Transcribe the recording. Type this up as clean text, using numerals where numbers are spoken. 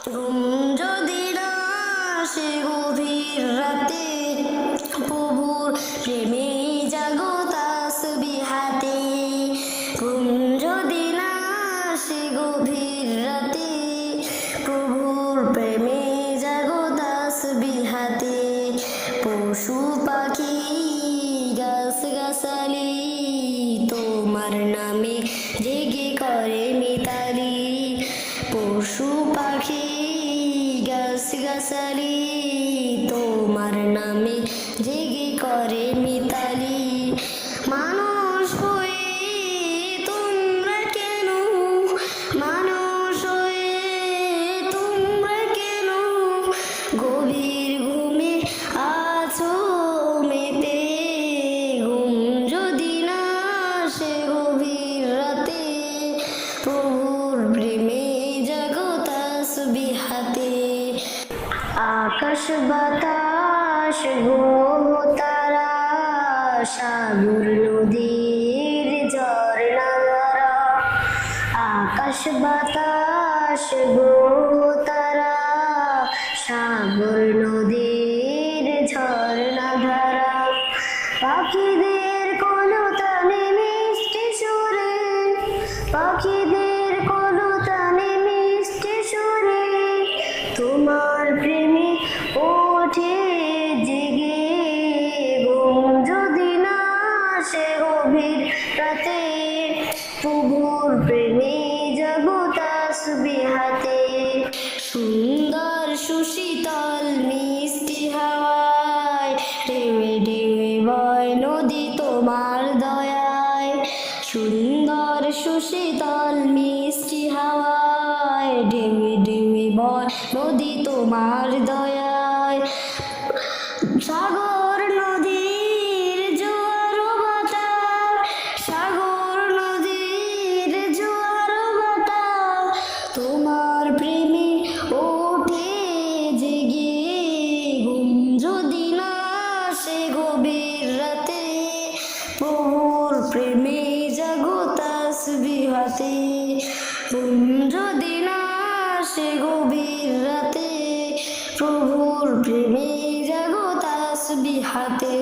ঘুম যদি না আসে গভীর রাতে, প্রভুর প্রেমে জাগো তাসবিহাতে। ঘুম যদি না আসে গভীর রাতে, প্রভুর প্রেমে জাগো তাসবিহাতে। পশু পাখি গাছ গাছালি তোমার নামে জেগে করে মিতালি। পশু পাখি গাছ গাছালি তোমার নামে জেগে করে মিতালি। মানুষ হয়ে তোমরা কেন, মানুষ হয়ে তোমরা কেন গভীর ঘুমে আছো মেতে। ঘুম যদি না আসে গভীর রাতে, প্রভুর প্রেমে জাগো তাসবিহাতে। আকাশ বাতাস গ্রহ তারা, সাগর নদীর ঝর্ণা ধারা। আকাশ বাতাস গ্রহ তারা, সাগর নদীর ঝর্ণা ধারা। পাখিদের কলতানে মিষ্টি সুরে, পাখিদের কলতানে মিষ্টি সুরে তোমার প্রেমে ওঠে জেগে। ঘুম যদি না আসে গভীর রাতে, প্রভুর প্রেমে জাগো তাসবিহাতে। সুন্দর সুশীতল মিষ্টি হাওয়ায় ঢেউয়ে ঢেউয়ে বয় নদী তোমার দয়ায়। সুন্দর সুশীতল মিষ্টি হাওয়ায় ঢেউয়ে ঢেউয়ে বয় নদী তোমার দয়ায়। সাগর নদীর জোয়ার বাতাস, সাগর নদীর জোয়ার বাতাস তোমার প্রেমে ওঠে জেগে। ঘুম যদি না আসে গভীর রাতে, প্রভুর প্রেমে জাগো তাসবিহাতে। ঘুম যদি না আসে গভীর রাতে, প্রভুর প্রেমে জাগো তাসবিহাতে।